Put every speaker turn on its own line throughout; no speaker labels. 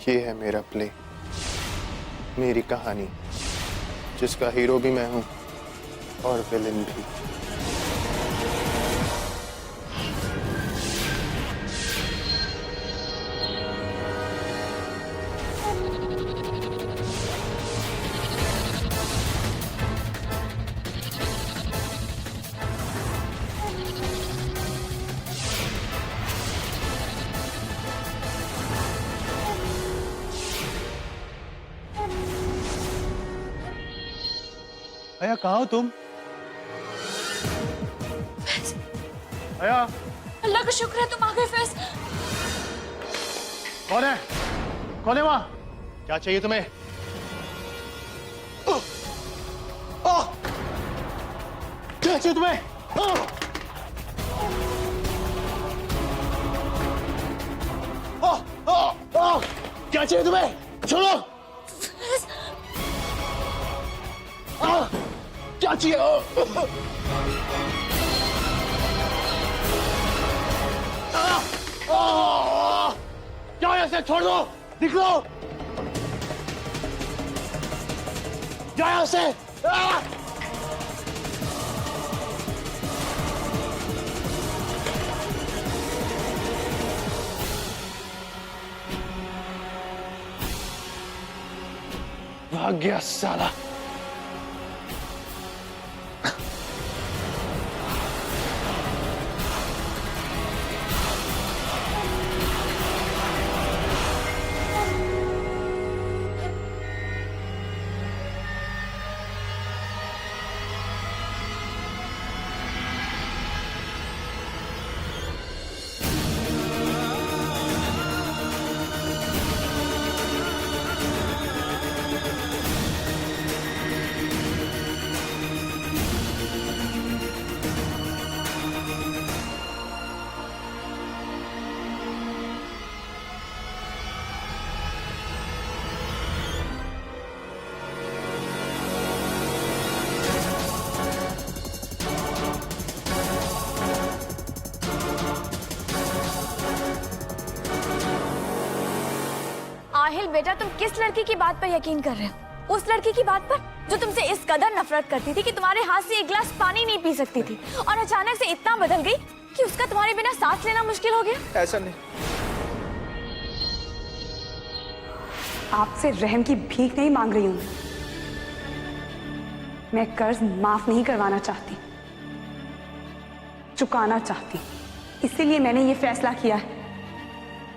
ये है मेरा प्ले, मेरी कहानी, जिसका हीरो भी मैं हूं और विलेन भी।
अया कहाँ हो तुम? अया
अल्लाह का शुक्र है तुम आ गए फैज।
कौन है? कौन है वहां? क्या चाहिए तुम्हें? क्या चाहिए तुम्हें? क्या चाहिए तुम्हें? छोड़ो! क्या चाहिए? क्या ऐसे छोड़ दो, निकलो! क्या यहाँ से? भाग गया साला।
आहिल बेटा, तुम किस लड़की की बात पर यकीन कर रहे हो? उस लड़की की बात पर जो तुमसे इस कदर नफरत करती थी कि तुम्हारे हाथ से एक गिलास पानी नहीं पी सकती थी, और अचानक से इतना बदल गई कि उसका तुम्हारे बिना सांस लेना मुश्किल हो गया।
ऐसा नहीं,
आपसे रहम की भीख नहीं मांग रही हूं मैं कर्ज माफ नहीं करवाना चाहती, चुकाना चाहती। इसीलिए मैंने ये फैसला किया है,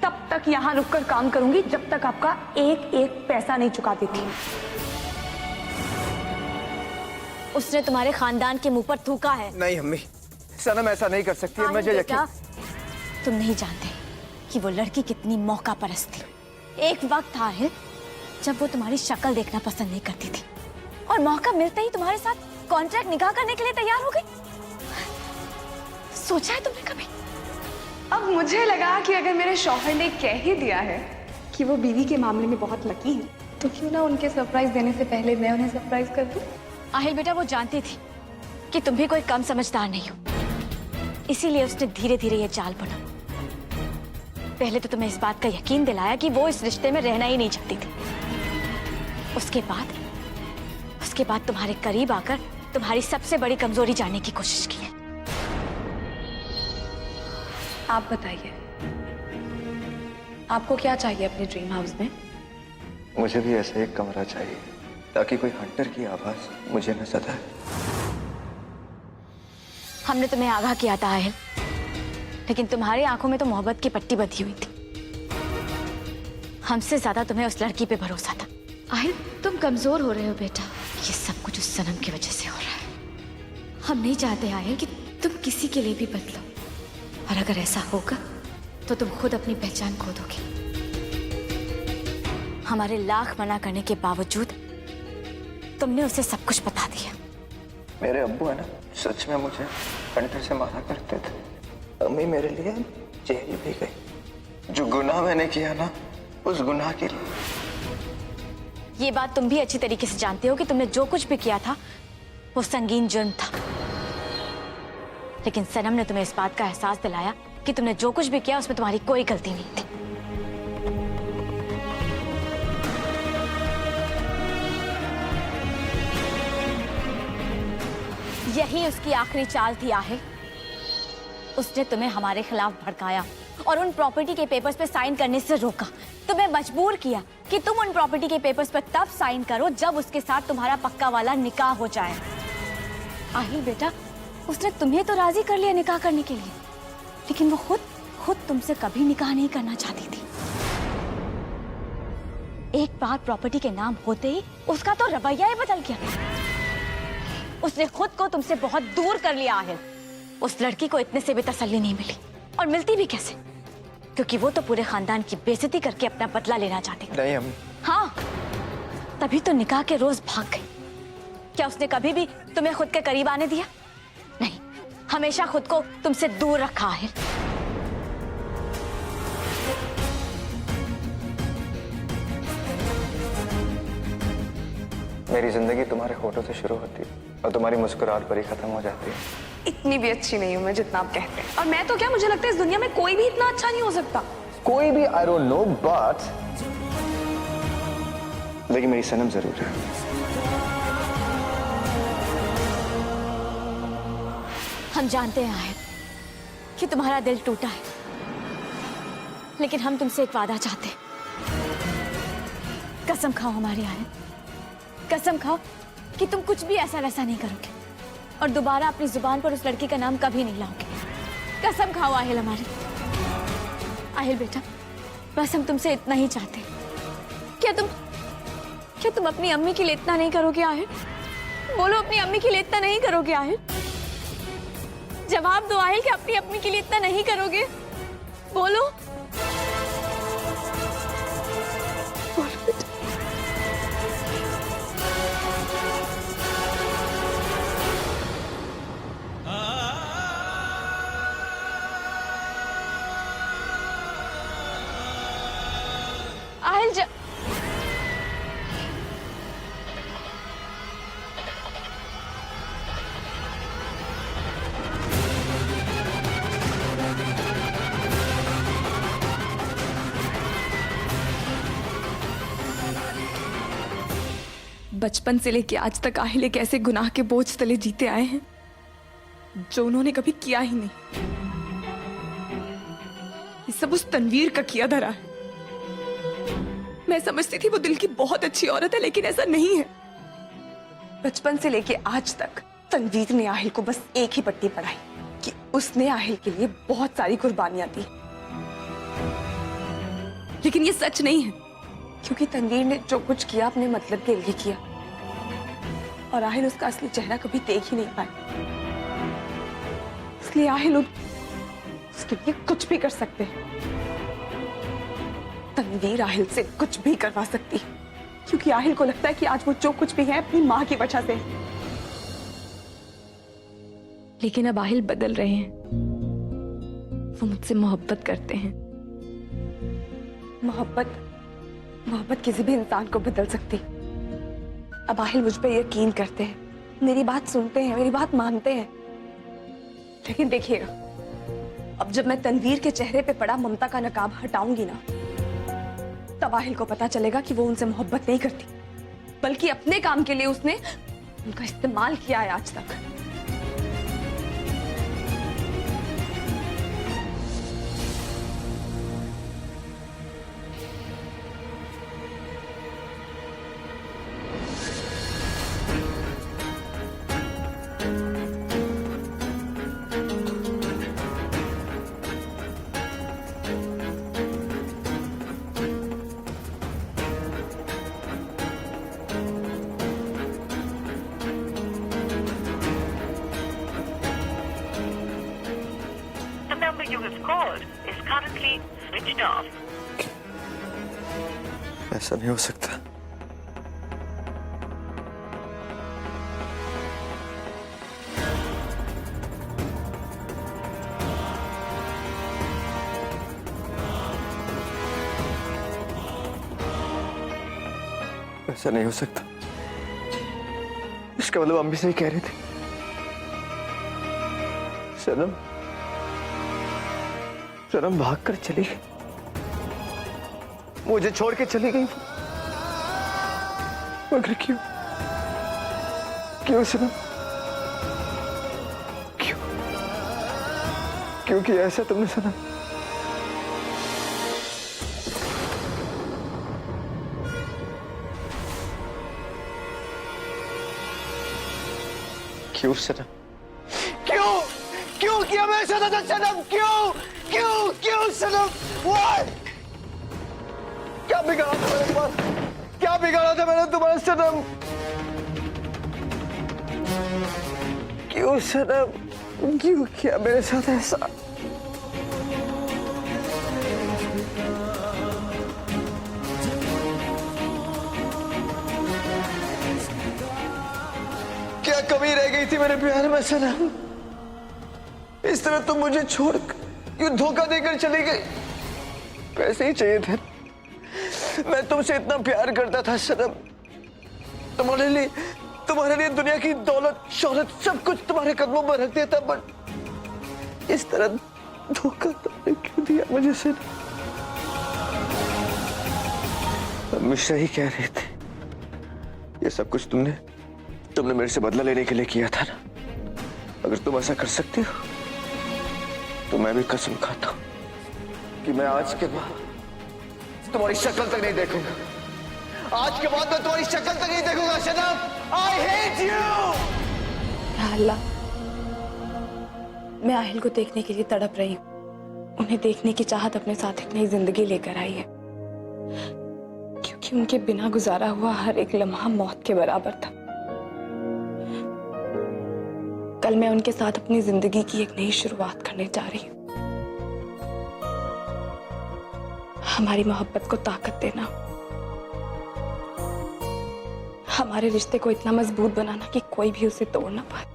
तब तक यहां रुककर काम करूंगी जब तक आपका एक एक पैसा नहीं चुका देती।
उसने तुम्हारे खानदान के मुंह पर थूका है।
नहीं अम्मी, सनम ऐसा नहीं कर सकती है। मुझे
बेटा,
यकीन।
तुम नहीं जानते कि वो लड़की कितनी मौका परस्त थी। एक वक्त था आहिल जब वो तुम्हारी शक्ल देखना पसंद नहीं करती थी, और मौका मिलते ही तुम्हारे साथ कॉन्ट्रैक्ट निकाह करने के लिए तैयार हो गई। सोचा है तुमने कभी?
अब मुझे लगा कि अगर मेरे शौहर ने कह ही दिया है कि वो बीवी के मामले में बहुत लकी है, तो क्यों ना उनके सरप्राइज देने से पहले मैं उन्हें सरप्राइज कर दूं।
आहिल बेटा, वो जानती थी कि तुम भी कोई कम समझदार नहीं हो, इसीलिए उसने धीरे धीरे ये चाल बुना। पहले तो तुम्हें इस बात का यकीन दिलाया कि वो इस रिश्ते में रहना ही नहीं चाहती थी। उसके बाद तुम्हारे करीब आकर तुम्हारी सबसे बड़ी कमजोरी जानने की कोशिश की है।
आप बताइए, आपको क्या चाहिए अपने ड्रीम हाउस में?
मुझे भी ऐसा एक कमरा चाहिए ताकि कोई हंटर की आवाज मुझे न सताए।
हमने तुम्हें आगाह किया था आहिल, लेकिन तुम्हारी आंखों में तो मोहब्बत की पट्टी बंधी हुई थी। हमसे ज्यादा तुम्हें उस लड़की पे भरोसा था।
आहिल, तुम कमजोर हो रहे हो बेटा।
ये सब कुछ उस सनम की वजह से हो रहा है।
हम नहीं चाहते आहिल कि तुम किसी के लिए भी बदलो, और अगर ऐसा होगा तो तुम खुद अपनी पहचान खो दोगे।
हमारे लाख मना करने के बावजूद तुमने उसे सब कुछ बता दिया।
मेरे अब्बू है ना, सच में मुझे हंटर से मारा करते थे। अम्मी मेरे लिए जेल भी गई। जो गुनाह मैंने किया ना, उस गुनाह के लिए।
ये बात तुम भी अच्छी तरीके से जानते हो कि तुमने जो कुछ भी किया था वो संगीन जुर्म था, लेकिन सनम ने तुम्हें इस बात का एहसास दिलाया कि तुमने जो कुछ भी किया उसमें तुम्हारी कोई गलती नहीं थी। यही उसकी आखिरी चाल थी आहे। उसने तुम्हें हमारे खिलाफ भड़काया और उन प्रॉपर्टी के पेपर्स पे साइन करने से रोका। तुम्हें मजबूर किया कि तुम उन प्रॉपर्टी के पेपर्स पर तब साइन करो जब उसके साथ तुम्हारा पक्का वाला निकाह हो जाए। आहिल बेटा, उसने तुम्हें तो राजी कर लिया निकाह करने के लिए, लेकिन वो खुद तुमसे कभी निकाह नहीं करना चाहती थी। एक बार प्रॉपर्टी के नाम होते ही उसका तो रवैया ही बदल गया। उसने खुद को तुमसे बहुत दूर कर लिया आहिल। उस लड़की को इतने से भी तसल्ली नहीं मिली, और मिलती भी कैसे, क्योंकि वो तो पूरे खानदान की बेइज्जती करके अपना बदला लेना चाहती थी।
नहीं अम्मी।
हाँ, तभी तो निकाह के रोज भाग गई। क्या उसने कभी भी तुम्हें खुद के करीब आने दिया? नहीं, हमेशा खुद को तुमसे दूर रखा है।
मेरी जिंदगी तुम्हारे होठों से शुरू होती है और तुम्हारी मुस्कुराहट पर ही खत्म हो जाती है।
इतनी भी अच्छी नहीं हूँ मैं जितना आप कहते हैं। और मैं तो क्या, मुझे लगता है इस दुनिया में कोई भी इतना अच्छा नहीं हो सकता।
कोई भी आई डोंट नो, बट लेकिन मेरी सनम जरूर है।
हम जानते हैं आहिल कि तुम्हारा दिल टूटा है, लेकिन हम तुमसे एक वादा चाहते हैं। कसम खाओ हमारी आहिल, कसम खाओ कि तुम कुछ भी ऐसा वैसा नहीं करोगे और दोबारा अपनी जुबान पर उस लड़की का नाम कभी नहीं लाओगे। कसम खाओ आहिल हमारी। आहिल बेटा, बस हम तुमसे इतना ही चाहते हैं। क्या तुम अपनी अम्मी के लिए इतना नहीं करोगे आहिल? बोलो, अपनी अम्मी के लिए इतना नहीं करोगे आहिल? जवाब दो आहिल कि अपनी अम्मी के लिए इतना नहीं करोगे। बोलो। आहिल
बचपन से लेके आज तक आहिल एक ऐसे गुनाह के बोझ तले जीते आए हैं जो उन्होंने कभी किया ही नहीं। ये सब उस तनवीर का किया धरा है। मैं समझती थी वो दिल की बहुत अच्छी औरत है, लेकिन ऐसा नहीं है। बचपन से लेके आज तक तनवीर ने आहिल को बस एक ही पट्टी पढ़ाई कि उसने आहिल के लिए बहुत सारी कुर्बानियां दी। लेकिन ये सच नहीं है, क्योंकि तनवीर ने जो कुछ किया अपने मतलब के लिए किया, और आहिल उसका असली चेहरा कभी देख ही नहीं पाए। इसलिए आहिल उसके लिए कुछ भी कर सकते हैं। तनवीर आहिल से कुछ भी करवा सकती है, क्योंकि आहिल को लगता है कि आज वो जो कुछ भी है अपनी माँ की वजह से। लेकिन अब आहिल बदल रहे हैं। वो मुझसे मोहब्बत करते हैं। मोहब्बत किसी भी इंसान को बदल सकती। अब आहिल मुझ पर यकीन करते हैं, मेरी बात सुनते हैं, मेरी बात मानते हैं। लेकिन देखिएगा, अब जब मैं तनवीर के चेहरे पे पड़ा ममता का नकाब हटाऊंगी ना, तब आहिल को पता चलेगा कि वो उनसे मोहब्बत नहीं करती, बल्कि अपने काम के लिए उसने उनका इस्तेमाल किया है आज तक।
you have called is currently switched off.
ऐसा नहीं हो सकता। ऐसा नहीं हो सकता। इसका मतलब अम्मी सही कह रही थी। सनम भाग कर चली गई, मुझे छोड़ के चली गई। मगर क्यों? क्यों सनम? क्यों किया ऐसा तुमने सनम? क्यों सनम? क्यों क्यों किया मेरे साथ ऐसा सनम? क्यों क्यों क्यों सनम? Why? क्या बिगाड़ा था मेरे पास? क्या बिगाड़ा था मैंने तुम्हारा सनम? क्यों सनम? क्यों किया मेरे साथ ऐसा? क्या कमी रह गई थी मेरे प्यार में सनम? इस तरह तुम मुझे छोड़कर यूं धोखा देकर चली गई। वैसे ही चाहिए थे। मैं तुमसे इतना प्यार करता था सनम। तुम्हारे लिए दुनिया की दौलत शोहरत सब कुछ तुम्हारे कदमों पर रख देता, बट इस तरह धोखा तुमने क्यों दिया मुझे सनम? हमेशा ही कह रही थी ये सब कुछ तुमने मेरे से बदला लेने के लिए किया था ना। अगर तुम ऐसा कर सकती हो तो मैं भी कसम खाता हूं कि मैं आज के बाद तुम्हारी शक्ल तक नहीं देखूंगा। आज के बाद मैं तुम्हारी शक्ल तक नहीं देखूंगा सनम। I hate you.
या अल्लाह, मैं आहिल को देखने के लिए तड़प रही हूँ। उन्हें देखने की चाहत अपने साथ एक नई जिंदगी लेकर आई है, क्योंकि उनके बिना गुजारा हुआ हर एक लम्हा मौत के बराबर था। कल मैं उनके साथ अपनी जिंदगी की एक नई शुरुआत करने जा रही हूँ। हमारी मोहब्बत को ताकत देना, हमारे रिश्ते को इतना मजबूत बनाना कि कोई भी उसे तोड़ ना पाए।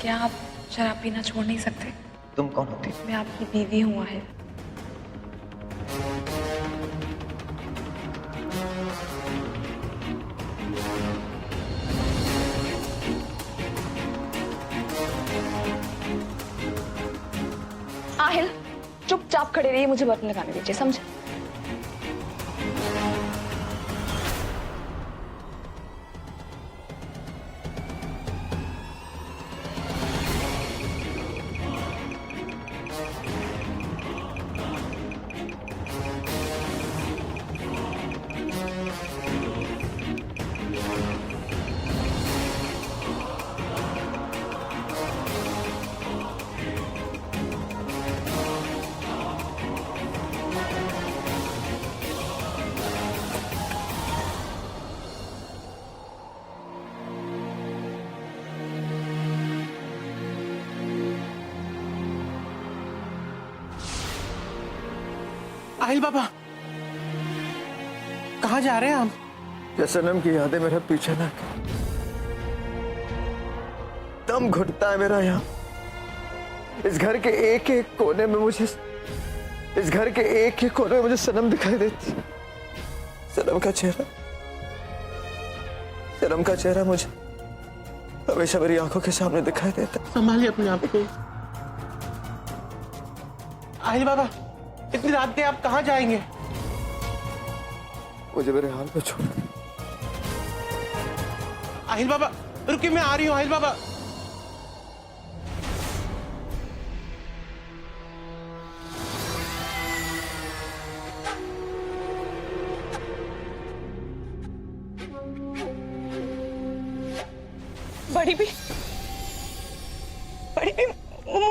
क्या आप शराब पीना छोड़ नहीं सकते?
तुम कौन होती?
मैं आपकी बीवी हूँ आहिल। आहिल, चुपचाप खड़े रहिए, मुझे बर्तन लगाने दीजिए, समझे?
आहिल बाबा, कहाँ जा रहे हैं हम?
क्या सनम की यादें मेरा पीछे ना कर। दम घुटता है मेरा यहाँ। इस घर के एक एक कोने में मुझे सनम दिखाई देती। सनम का चेहरा मुझे हमेशा मेरी आंखों के सामने दिखाई देता।
संभालिए अपने आप को। आहिल बाबा, इतनी रात में आप कहाँ जाएंगे?
मुझे मेरे हाल पे छोड़।
आहिल बाबा रुकिए, मैं आ रही हूँ। आहिल बाबा,
बड़ी भी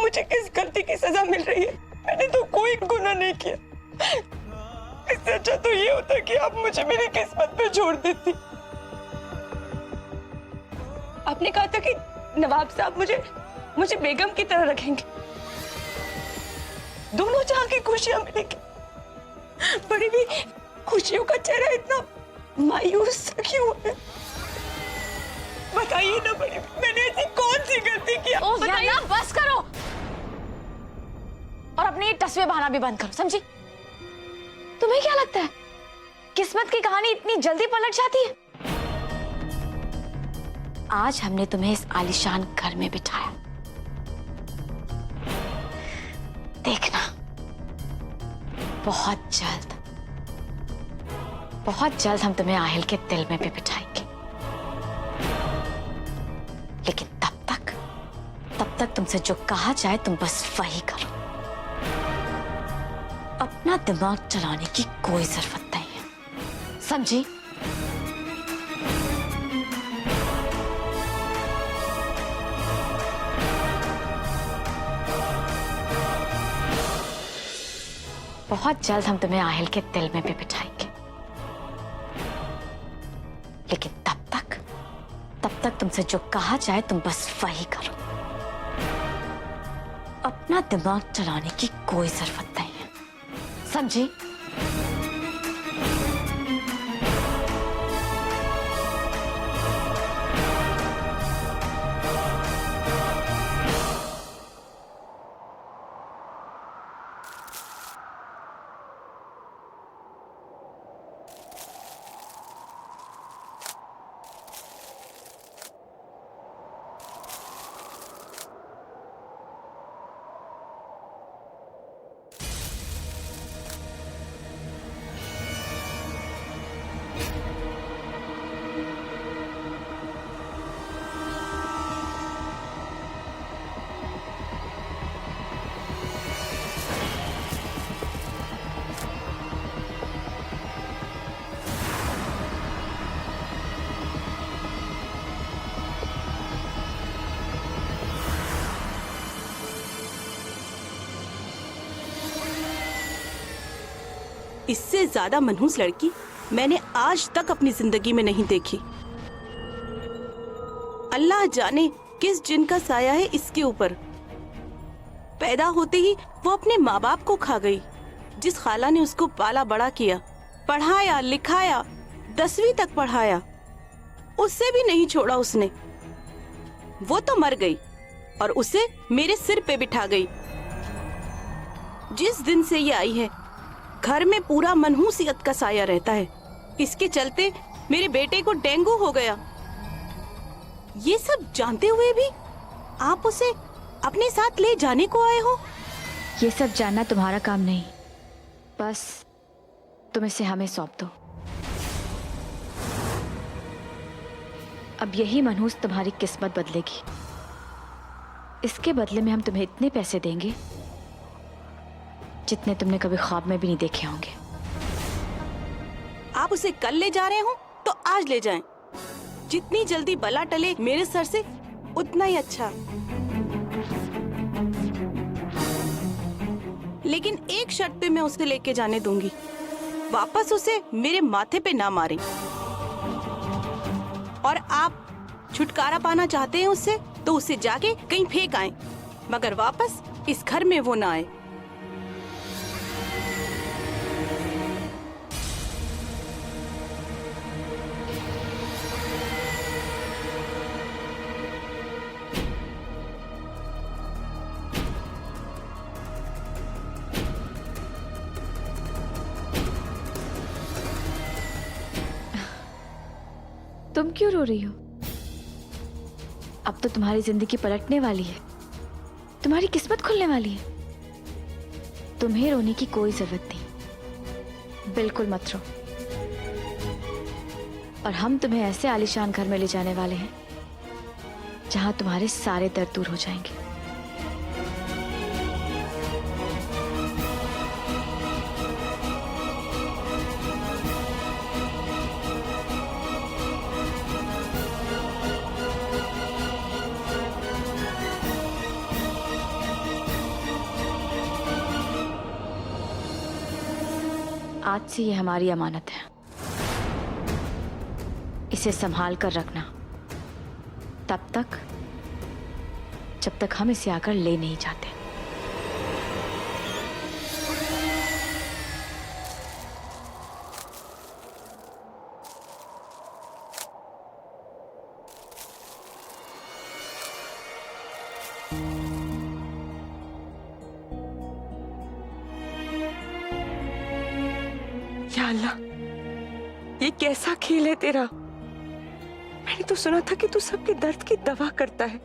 मुझे किस गलती की सजा मिल रही है? मैंने तो कोई गुनाह नहीं किया। इससे अच्छा तो ये होता कि आप मुझे मेरी किस्मत पे छोड़ देती। आपने कहा था कि नवाब साहब मुझे बेगम की तरह रखेंगे, दोनों जहां की खुशियां मिलेंगी। बड़ी भी खुशियों का चेहरा इतना मायूस क्यों है? बताइए ना बड़ी, मैंने ऐसी कौन सी गलती की?
ओह यार, बस करो और अपने ये टसवे बहाना भी बंद करो, समझी? तुम्हें क्या लगता है किस्मत की कहानी इतनी जल्दी पलट जाती है? आज हमने तुम्हें इस आलीशान घर में बिठाया, देखना बहुत जल्द हम तुम्हें आहिल के दिल में भी बिठाएंगे। लेकिन तब तक तुमसे जो कहा जाए तुम बस वही करो। अपना दिमाग चलाने की कोई जरूरत नहीं है, समझी? बहुत जल्द हम तुम्हें आहिल के दिल में भी बिठाएंगे। लेकिन तब तक तुमसे जो कहा जाए तुम बस वही करो। अपना दिमाग चलाने की कोई जरूरत नहीं है, समझी?
इससे ज्यादा मनहूस लड़की मैंने आज तक अपनी जिंदगी में नहीं देखी। अल्लाह जाने किस जिन का साया है इसके ऊपर। पैदा होते ही वो अपने माँ बाप को खा गई, जिस खाला ने उसको पाला बड़ा किया, पढ़ाया लिखाया, 10वीं तक पढ़ाया, उससे भी नहीं छोड़ा उसने। वो तो मर गई और उसे मेरे सिर पे बिठा गई। जिस दिन से ये आई है घर में पूरा मनहूसियत का साया रहता है। इसके चलते मेरे बेटे को डेंगू हो गया। ये सब जानते हुए भी आप उसे अपने साथ ले जाने को आए हो?
ये सब जानना तुम्हारा काम नहीं, बस तुम इसे हमें सौंप दो। अब यही मनहूस तुम्हारी किस्मत बदलेगी। इसके बदले में हम तुम्हें इतने पैसे देंगे जितने तुमने कभी ख्वाब में भी नहीं देखे होंगे।
आप उसे कल ले जा रहे हो तो आज ले जाएं। जितनी जल्दी बला टले मेरे सर से उतना ही अच्छा। लेकिन एक शर्त पे मैं उसे लेके जाने दूंगी, वापस उसे मेरे माथे पे ना मारें। और आप छुटकारा पाना चाहते हैं उससे तो उसे जाके कहीं फेंक आएं, मगर वापस इस घर में वो ना आए।
तुम क्यों रो रही हो? अब तो तुम्हारी जिंदगी पलटने वाली है, तुम्हारी किस्मत खुलने वाली है। तुम्हें रोने की कोई जरूरत नहीं, बिल्कुल मत रो। और हम तुम्हें ऐसे आलीशान घर में ले जाने वाले हैं जहां तुम्हारे सारे दर्द दूर हो जाएंगे। आज से ये हमारी अमानत है, इसे संभाल कर रखना तब तक जब तक हम इसे आकर ले नहीं जाते।
या अल्लाह, ये कैसा खेल है तेरा? मैंने तो सुना था कि तू सबके दर्द की दवा करता है,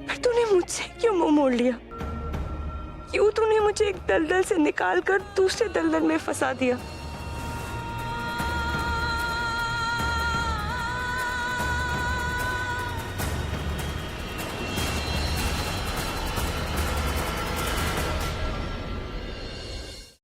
फिर तूने मुझसे क्यों मुंह मोड़ लिया? क्यों तूने मुझे एक दलदल से निकाल कर दूसरे दलदल में फंसा दिया?